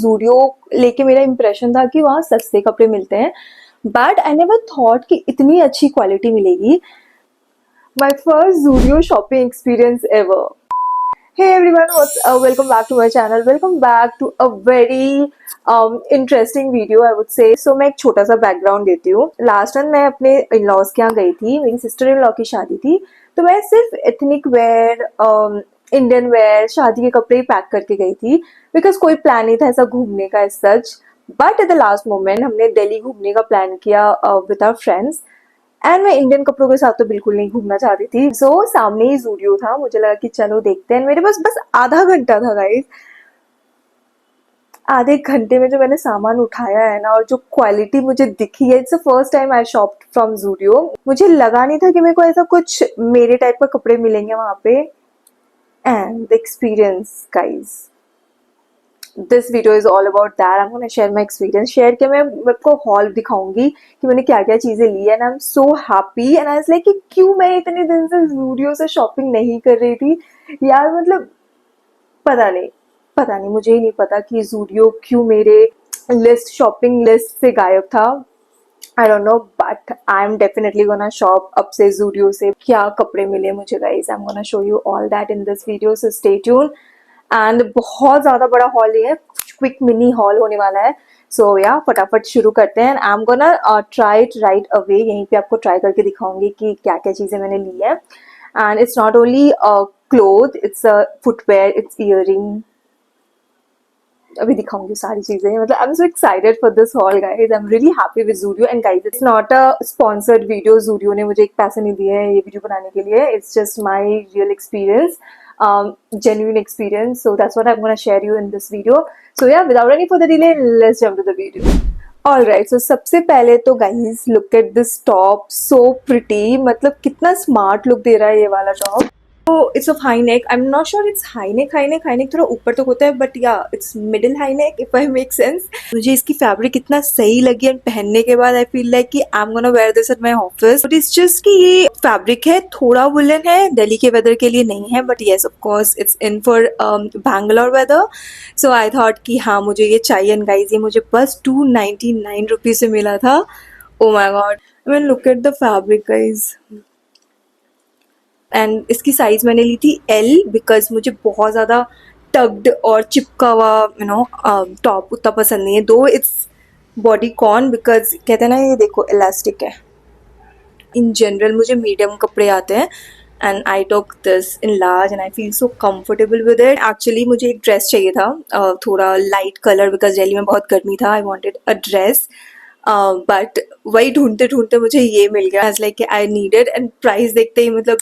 ज़ूडियो लेके मेरा इंप्रेशन था कि वहाँ सस्ते कपड़े मिलते हैं, बट आई नेवर थॉट कि इतनी अच्छी क्वालिटी मिलेगी। My first Zudio shopping experience ever. Hey everyone, welcome back to my channel. Welcome back to a very interesting video, I would say. So मैं एक छोटा सा बैकग्राउंड देती हूँ। लास्ट टाइम मैं अपने इन-लॉज के यहाँ गई थी, मेरी सिस्टर इन लॉ की शादी थी, तो मैं सिर्फ एथनिक वेयर, इंडियन वेयर, शादी के कपड़े ही पैक करके गई थी, बिकॉज कोई प्लान नहीं था ऐसा घूमने का as such. But at the last moment हमने दिल्ली घूमने का प्लान किया विद आवर फ्रेंड्स, एंड मैं इंडियन कपड़ों के साथ तो बिल्कुल नहीं घूमना चाहती थी। सो सामने ही ज़ूडियो था, मुझे लगा कि चलो देखते हैं। मेरे पास बस आधा घंटा था गाइस। आधे घंटे में जो मैंने सामान उठाया है ना, और जो क्वालिटी मुझे दिखी है, it's the first time I शॉप्ड from Zudio. मुझे लगा नहीं था कि मेरे को ऐसा कुछ मेरे टाइप का कपड़े मिलेंगे वहां पे। And the experience guys, this video is all about that. I am gonna share my experience. Share के मैं आपको हॉल दिखाऊंगी कि मैंने क्या क्या चीजें ली है, and I am so happy. And I was like कि क्यों मैं इतने दिन से ज़ूडियो से शॉपिंग नहीं कर रही थी यार। मतलब पता नहीं मुझे ही नहीं पता कि ज़ूडियो क्यों मेरे शॉपिंग लिस्ट से गायब था। आई don't no, but I am definitely gonna shop अब से ज़ूडियो से। क्या कपड़े मिले मुझे guys, I am gonna show you all that in this video, so stay tune. And बहुत ज्यादा बड़ा हॉल है, क्विक मिनी हॉल होने वाला है। सो या फटाफट शुरू करते हैं। आई am gonna try it right away. यहीं पे आपको ट्राई करके दिखाऊंगी कि क्या क्या चीजें मैंने ली है। And it's not only cloth, it's footwear, it's earring. अभी दिखाऊंगी सारी चीजें। मतलब I am so excited for this hall guys. I am really happy with Zudio. And guys, it's not a sponsored video. Zudio ने मुझे एक पैसे नहीं दिए हैं ये वीडियो बनाने के लिए। It's just my real experience, genuine experience. So that's what I'm going to share you in this video. So yeah, without any further delay, let's jump to the video. Alright, so सबसे पहले तो guys, look at this top, so pretty. मतलब कितना smart look दे रहा है ये वाला top. So it's of high neck. I'm not sure it's high neck. High neck थोड़ा ऊपर तक होता है, but yeah, it's middle high neck if I make sense. मुझे इसकी फैब्रिक इतना सही लगी, और पहनने के बाद I feel like कि I'm gonna wear this at my office. But it's just कि ये फैब्रिक है, थोड़ा वुलन है, दिल्ली के वेदर के लिए नहीं है, but yes of course it's in for Bangalore weather. So I thought कि हाँ मुझे ये चाहिए। and guys, ये मुझे बस 299 रुपीज से मिला था। Oh my god. I mean look at the fabric guys. And इसकी साइज मैंने ली थी एल, बिकॉज मुझे बहुत ज़्यादा टग्ड और चिपका हुआ टॉप उतना पसंद नहीं है। दो इट्स बॉडी कॉन, बिकॉज कहते हैं ना, ये देखो इलास्टिक है। इन जनरल मुझे मीडियम कपड़े आते हैं, and I talk this in large and I feel so comfortable with it. Actually मुझे एक ड्रेस चाहिए था थोड़ा लाइट कलर, बिकॉज दिल्ली में बहुत गर्मी था। I wanted a dress, but वही ढूंढते ढूंढते मुझे ये मिल गया। As like I needed, and price देखते ही मतलब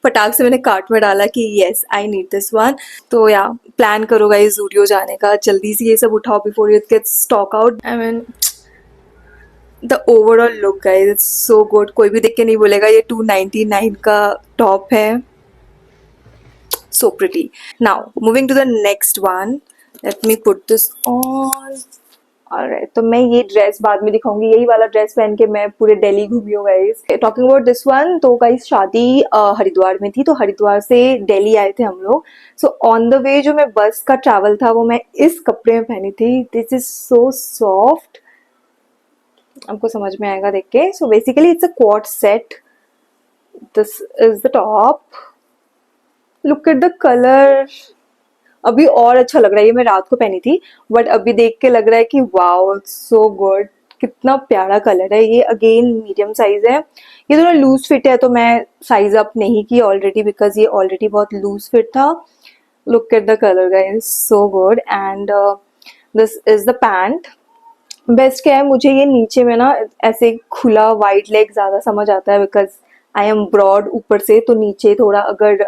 फटाक से मैंने कार्ट में डाला कि yes I need this one. तो या प्लान करो गाइस ज़ूडियो जाने का, जल्दी से ये सब उठाओ before it gets stock out. I mean the overall look guys, it's so good. कोई भी देख के नहीं बोलेगा ये 299 का टॉप है। So pretty. Now moving to the next one, let me put this on. Alright, तो मैं ये ड्रेस बाद में दिखाऊंगी। यही वाला ड्रेस पहन के मैं पूरे दिल्ली घूमी हूँ guys. Talking about this one, तो गाइस शादी हरिद्वार में थी, तो हरिद्वार से दिल्ली आए थे हम लोग। सो ऑन द वे जो मैं बस का ट्रैवल था वो मैं इस कपड़े में पहनी थी। दिस इज सो सॉफ्ट, आपको समझ में आएगा देख के। So basically it's a coord set. This is the top, look at the colour. अभी और अच्छा लग रहा है, ये मैं रात को पहनी थी, बट अभी देख के लग रहा है कि वाओ सो गुड। कितना प्यारा कलर है। ये अगेन मीडियम साइज है। ये थोड़ा लूज फिट है, तो मैं साइज अप नहीं की ऑलरेडी, बिकॉज ये ऑलरेडी बहुत लूज फिट था। Look at the colour guys, so good. And this is the pant. Best क्या है, मुझे ये नीचे में ना ऐसे खुला वाइड लेग ज्यादा समझ आता है, बिकॉज आई एम ब्रॉड ऊपर से, तो नीचे थोड़ा अगर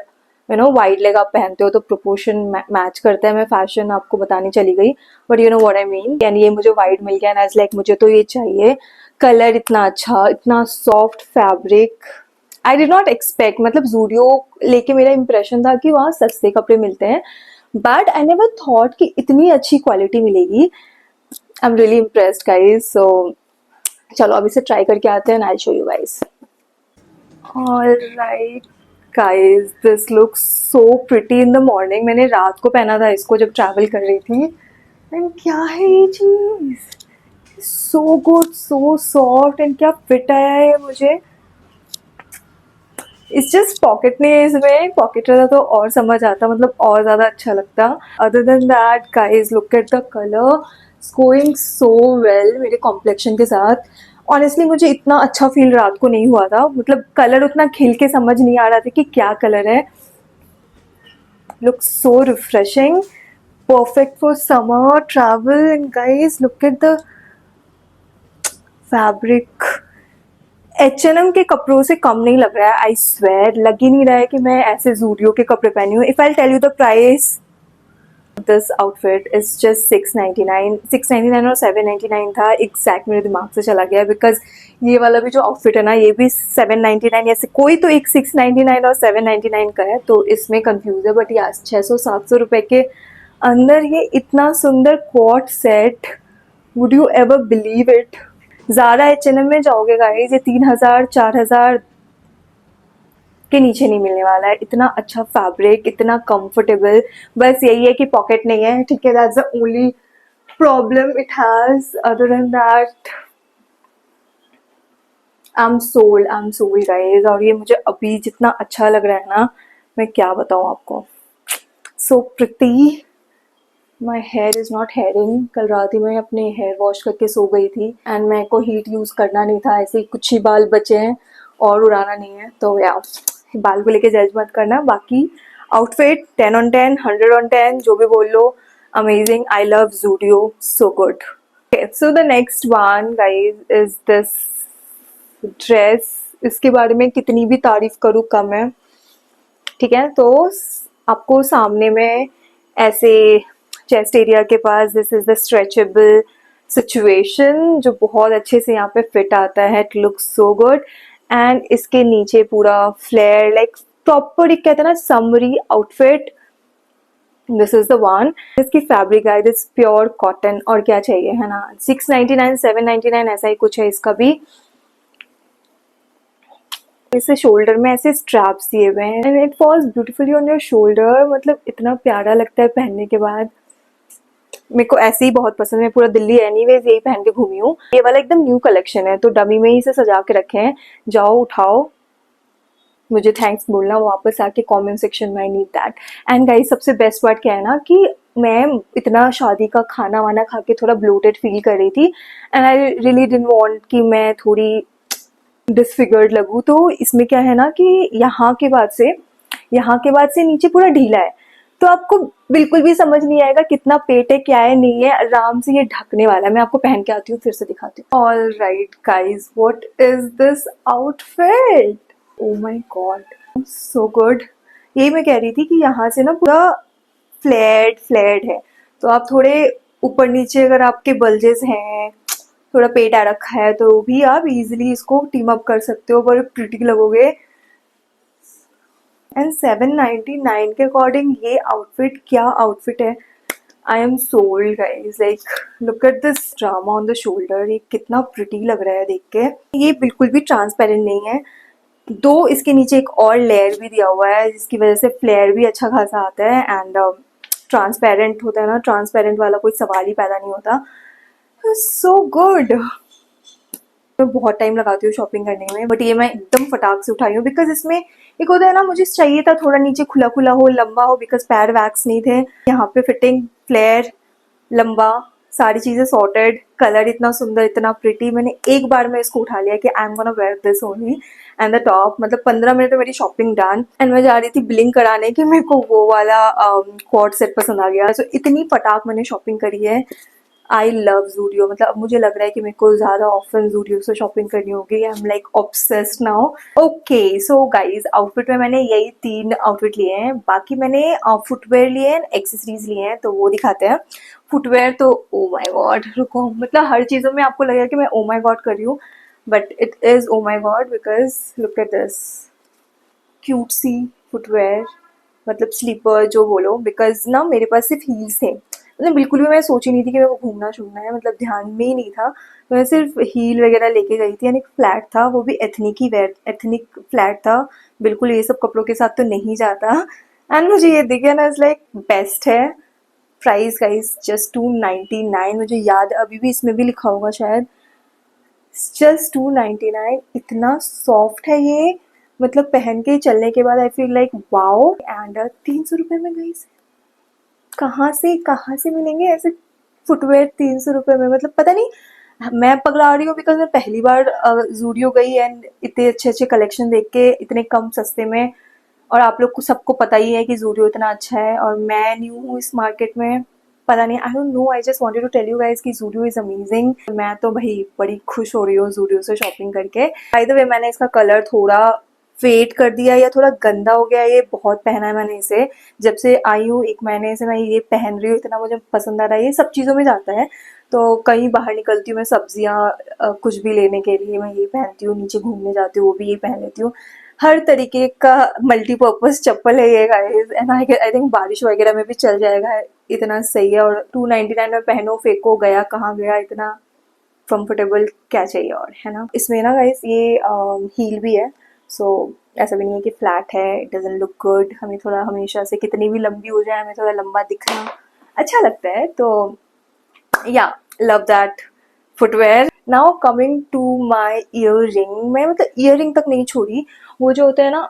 वाइड लेग आप पहनते हो तो प्रोपोर्शन मैच करता है। मैं फैशन आपको बतानी चली गई, but you know what I mean. यानी ये मुझे वाइड मिल गया, एंड लाइक मुझे तो ये चाहिए। कलर इतना अच्छा, इतना soft fabric. I did not expect, मतलब ज़ूडियो लेके मेरा इंप्रेशन था कि वहाँ सस्ते कपड़े मिलते हैं, बट आई नेवर थॉट कि इतनी अच्छी क्वालिटी मिलेगी। I am really impressed guys. So चलो अब इसे ट्राई करके आते हैं, and I show you guys. Alright guys, this looks so pretty in the morning. मैंने रात को पहना था इसको जब ट्रैवल कर रही थी। एंड क्या है ये चीज, सो गुड, सो सॉफ्ट, एंड क्या फिट आया है मुझे। इट्स जस्ट पॉकेट नहीं है इसमें, पॉकेट रहता तो और समझ आता, मतलब और ज्यादा अच्छा लगता। Other than that guys, look at the colour, it's going so well मेरे कॉम्प्लेक्शन के साथ। ऑनेस्टली मुझे इतना अच्छा फील रात को नहीं हुआ था, मतलब कलर उतना खिल के समझ नहीं आ रहा था कि क्या कलर है। Look so refreshing, perfect for summer travel, and guys look at the fabric, H&M के कपड़ों से कम नहीं लग रहा है, आई स्वेर। लग ही नहीं रहा है कि मैं ऐसे जूडियो के कपड़े पहनी हूँ। If I tell you the price, this outfit is just 699, 699 और 799 था, एग्जैक्ट मेरे दिमाग से चला गया, बिकॉज ये वाला भी जो आउटफिट है ना, ये भी 799 ऐसे कोई तो एक 699 और 799 का है, तो इसमें कंफ्यूज है। बट यार 600-700 रुपए के अंदर ये इतना सुंदर coord set, would you ever believe it. Zara H&M में जाओगे गाइस, ये 3000-4000 के नीचे नहीं मिलने वाला है। इतना अच्छा फैब्रिक, इतना कंफर्टेबल। बस यही है कि पॉकेट नहीं है, ठीक है, that's the only problem it has. Other than that I am sold guys. और ये मुझे अभी जितना अच्छा लग रहा है ना, मैं क्या बताऊँ आपको, so pretty. My here is not hearing. कल रात ही मैं अपने हेयर वॉश करके सो गई थी, एंड मेरे को हीट यूज़ करना नहीं था, ऐसे ही कुछ ही बाल बचे हैं और उड़ाना नहीं है, तो या बाल को लेके जज मत करना। बाकी आउटफिट 10/10, 100/10, जो भी बोल लो, amazing. I love Zudio, so good. So the next one guys is this dress. इसके बारे में कितनी भी तारीफ करूँ कम है, ठीक है। तो आपको सामने में ऐसे चेस्ट एरिया के पास this is the stretchable situation, जो बहुत अच्छे से यहाँ पे फिट आता है। It looks so good. And इसके नीचे पूरा फ्लेयर, लाइक प्रॉपर एक कहते हैं ना summary outfit, this is the one. इसकी फैब्रिक है, दिस प्योर कॉटन, और क्या चाहिए, है ना। 699, 799 ऐसा ही कुछ है इसका भी। इसे शोल्डर में ऐसे स्ट्रैप्स दिए हुए हैं, and it falls beautifully on your shoulder, मतलब इतना प्यारा लगता है पहनने के बाद। मेरे को ऐसे ही बहुत पसंद है, मैं पूरा दिल्ली एनीवेज यही पहन के घूमी हूँ। ये वाला एकदम न्यू कलेक्शन है, तो डमी में ही इसे सजा के रखे हैं। जाओ उठाओ, मुझे थैंक्स बोलना वापस आके कमेंट सेक्शन में, I need that. And guys सबसे बेस्ट पार्ट क्या है ना, कि मैं इतना शादी का खाना वाना खा के थोड़ा ब्लोटेड फील कर रही थी, and I really didn't want कि मैं थोड़ी डिसफिगर्ड लगूँ। तो इसमें क्या है ना कि यहाँ के बाद से नीचे पूरा ढीला है, तो आपको बिल्कुल भी समझ नहीं आएगा कितना पेट है, क्या है, नहीं है। आराम से ये ढकने वाला है। मैं आपको पहन के आती हूँ, फिर से दिखाती हूँ। All right guys, what is this outfit, oh my God, so good. यही मैं कह रही थी कि यहाँ से ना पूरा फ्लैट है, तो आप थोड़े ऊपर नीचे अगर आपके बल्जेस हैं, थोड़ा पेट आ रखा है, तो भी आप इजीली इसको टीम अप कर सकते हो, बड़े प्रिटी लगोगे। एंड 799 के अकॉर्डिंग ये आउटफिट, क्या आउटफिट है। I am sold guys, like look at this drama on the shoulder, ये कितना प्रिटी लग रहा है देख के। ये बिल्कुल भी ट्रांसपेरेंट नहीं है, दो इसके नीचे एक और लेयर भी दिया हुआ है, जिसकी वजह से फ्लेयर भी अच्छा खासा आता है। एंड ट्रांसपेरेंट होता है ना, ट्रांसपेरेंट वाला कोई सवाल ही पैदा नहीं होता। So good. मैं बहुत टाइम लगाती हूँ शॉपिंग करने में, बट ये मैं एकदम फटाक से उठाई हूँ, बिकॉज इसमें एक होता है ना, मुझे चाहिए था थोड़ा नीचे खुला खुला हो, लंबा हो, बिकॉज पैर वैक्स नहीं थे। यहाँ पे फिटिंग, फ्लेयर, लंबा, सारी चीजें सॉर्टेड, कलर इतना सुंदर, इतना प्रिटी। मैंने एक बार में इसको उठा लिया कि I am gonna wear this only, and the top, मतलब 15 मिनट में मेरी शॉपिंग डन। एंड मैं जा रही थी ब्लिंक कराने की, मेरे को वो वाला क्वाड सेट पसंद आ गया। सो इतनी फटाक मैंने शॉपिंग करी है। आई लव जूडियो, मतलब अब मुझे लग रहा है कि मेरे को ज़्यादा ऑफन जूडियो से शॉपिंग करनी होगी। I am like obsessed now. Okay so guys, outfit में मैंने यही 3 आउटफिट लिए हैं, बाकी मैंने फुटवेयर लिए हैं, एक्सेसरीज लिए हैं, तो वो दिखाते हैं। फुटवेयर तो ओ माई गॉड, रुको, मतलब हर चीज़ों में आपको लगेगा कि मैं ओ माई गॉड कर रही हूँ, but it is oh my god, because look at this cute सी फुटवेयर, मतलब स्लीपर जो बोलो, बिकॉज ना मेरे पास सिर्फ हील्स थे, मतलब बिल्कुल भी मैं सोची नहीं थी कि मेरे को घूमना शूमना है, मतलब ध्यान में ही नहीं था। तो मैं सिर्फ हील वगैरह लेके गई थी, यानी फ्लैट था, वो भी एथनिक ही वेयर, एथनिक फ्लैट था, बिल्कुल ये सब कपड़ों के साथ तो नहीं जाता। एंड मुझे ये दिखे ना, इज लाइक बेस्ट है। प्राइस गाइस जस्ट 299, मुझे याद अभी भी, इसमें भी लिखा होगा शायद, जस्ट 299। इतना सॉफ्ट है ये, मतलब पहन के चलने के बाद I feel like wow. And 300 रुपये में गाइस, कहाँ से मिलेंगे ऐसे फुटवेयर 300 रुपये में, मतलब पता नहीं, मैं पगला रही हूँ बिकॉज मैं पहली बार जूडियो गई एंड इतने अच्छे अच्छे कलेक्शन देख के इतने कम सस्ते में। और आप लोग को सबको पता ही है कि जूडियो इतना अच्छा है और मैं न्यू हूँ इस मार्केट में, पता नहीं, I don't know, I just wanted to tell you guys कि जूडियो इज अमेजिंग। मैं तो भाई बड़ी खुश हो रही हूँ जूडियो से शॉपिंग करके। बाय द वे मैंने इसका कलर थोड़ा फेड कर दिया या थोड़ा गंदा हो गया, ये बहुत पहना है मैंने इसे, जब से आई हूँ 1 महीने से मैं ये पहन रही हूँ, इतना मुझे पसंद आ रहा है, ये सब चीज़ों में जाता है। तो कहीं बाहर निकलती हूँ मैं, सब्जियाँ कुछ भी लेने के लिए मैं ये पहनती हूँ, नीचे घूमने जाती हूँ वो भी ये पहन लेती हूँ। हर तरीके का मल्टीपर्पज चप्पल है ये गाइस, एंड आई थिंक बारिश वगैरह में भी चल जाएगा, इतना सही है। और 299 में पहनो फेंको, गया कहाँ गया, इतना कंफर्टेबल क्या चाहिए और, है ना। इसमें ना गाइस ये हील भी है, सो ऐसा भी नहीं है कि फ्लैट है, इट डजंट लुक गुड। हमें थोड़ा हमेशा से कितनी भी लंबी हो जाए, हमें थोड़ा लंबा दिखना अच्छा लगता है, तो या love that footwear. Now coming to my earring, मैं मतलब ईयर रिंग तक नहीं छोड़ी, वो जो होता है ना,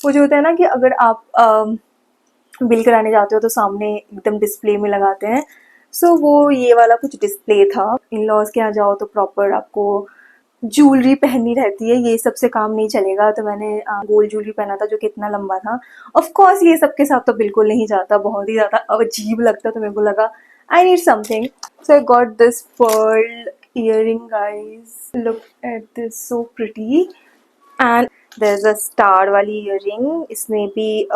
वो जो होता है ना कि अगर आप बिल कराने जाते हो तो सामने एकदम डिस्प्ले में लगाते हैं, सो वो ये वाला कुछ डिस्प्ले था। इन लॉज के यहाँ जाओ तो प्रॉपर आपको ज्वेलरी पहननी रहती है, ये सब से काम नहीं चलेगा, तो मैंने गोल्ड ज्वेलरी पहना था जो कि इतना लंबा था। ऑफ कोर्स ये सबके साथ तो बिल्कुल नहीं जाता, बहुत ही ज़्यादा अजीब लगता, तो मेरे को लगा I need something, so I got this pearl earring guys, look at this, so pretty, and there's a star वाली earring, इसमें भी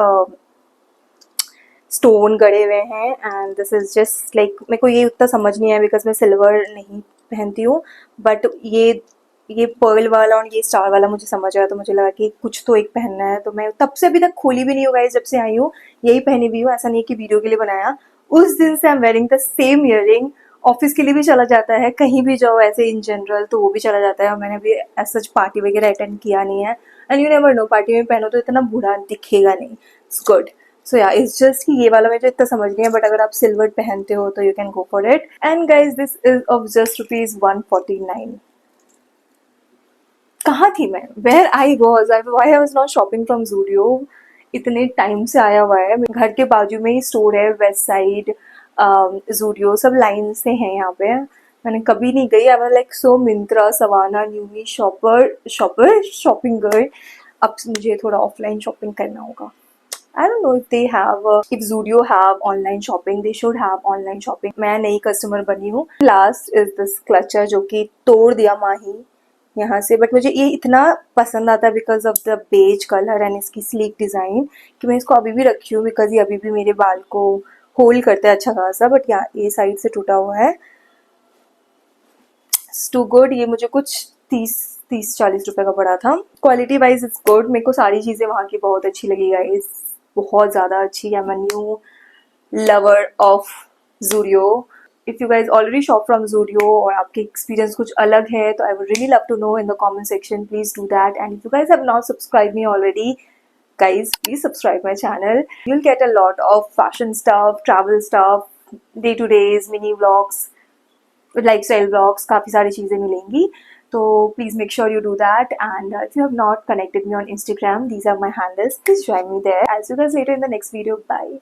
स्टोन गड़े हुए हैं, and this is just like, मेरे को ये उतना समझ नहीं आया बिकॉज मैं सिल्वर नहीं पहनती हूँ, बट ये पर्ल वाला और ये स्टार वाला मुझे समझ आया, तो मुझे लगा कि कुछ तो एक पहनना है, तो मैं तब से अभी तक खोली भी नहीं हूँ गाइस, जब से आई हूँ यही पहनी हुई हूँ, ऐसा नहीं कि वीडियो के लिए बनाया। उस दिन से I am wearing the same earring, office के लिए भी चला जाता है, कहीं भी जाओ ऐसे इन जनरल तो वो भी चला जाता है, और मैंने अभी एज सच पार्टी वगैरह अटेंड किया नहीं है, and you never know, party में पहनो तो इतना बुरा दिखेगा नहीं, इट्स गुड। सो या इट्स जस्ट कि ये वाला मुझे इतना समझ नहीं है, बट अगर आप सिल्वर पहनते हो तो you can go for it. And guys this is of just ₹149। कहाँ थी मैं, where I was, why I was not shopping from Zudio, इतने टाइम से आया हुआ है, घर के बाजू में ही स्टोर है, वेस्ट साइड जूडियो, सब लाइन से हैं यहाँ पे, मैंने कभी नहीं गई। I was like so Myntra, Savana, Newme shopping girl. अब मुझे थोड़ा ऑफलाइन शॉपिंग करना होगा। I don't know if they have, if Zudio have online shopping, they should have online shopping. मैं नई कस्टमर बनी हूँ। Last is this clutcher जो कि तोड़ दिया माही यहाँ से, बट मुझे ये इतना पसंद आता है because of the beige colour and इसकी स्लीक डिज़ाइन, कि मैं इसको अभी भी रखी हूँ बिकॉज ये अभी भी मेरे बाल को होल्ड करता है अच्छा खासा, बट यहाँ ये साइड से टूटा हुआ है। इट्स टू गुड, ये मुझे कुछ 30-40 रुपए का पड़ा था। क्वालिटी वाइज इट्स गुड, मेरे को सारी चीज़ें वहाँ की बहुत अच्छी लगी गाइस, बहुत ज़्यादा अच्छी। I am a new lover of Zudio. If you guys already shop from Zudio और आपके एक्सपीरियंस कुछ अलग है तो I would really love to know in the comment section, please do that. And if you guys have not subscribe me already, guys please subscribe my channel, you'll get a lot of fashion stuff, travel stuff, day to days, mini vlogs, lifestyle vlogs, काफ़ी सारी चीज़ें मिलेंगी, तो please make sure you do that। And if you have not connected me on Instagram, these are my handles, please join me there। I'll see you guys later in the next video, bye।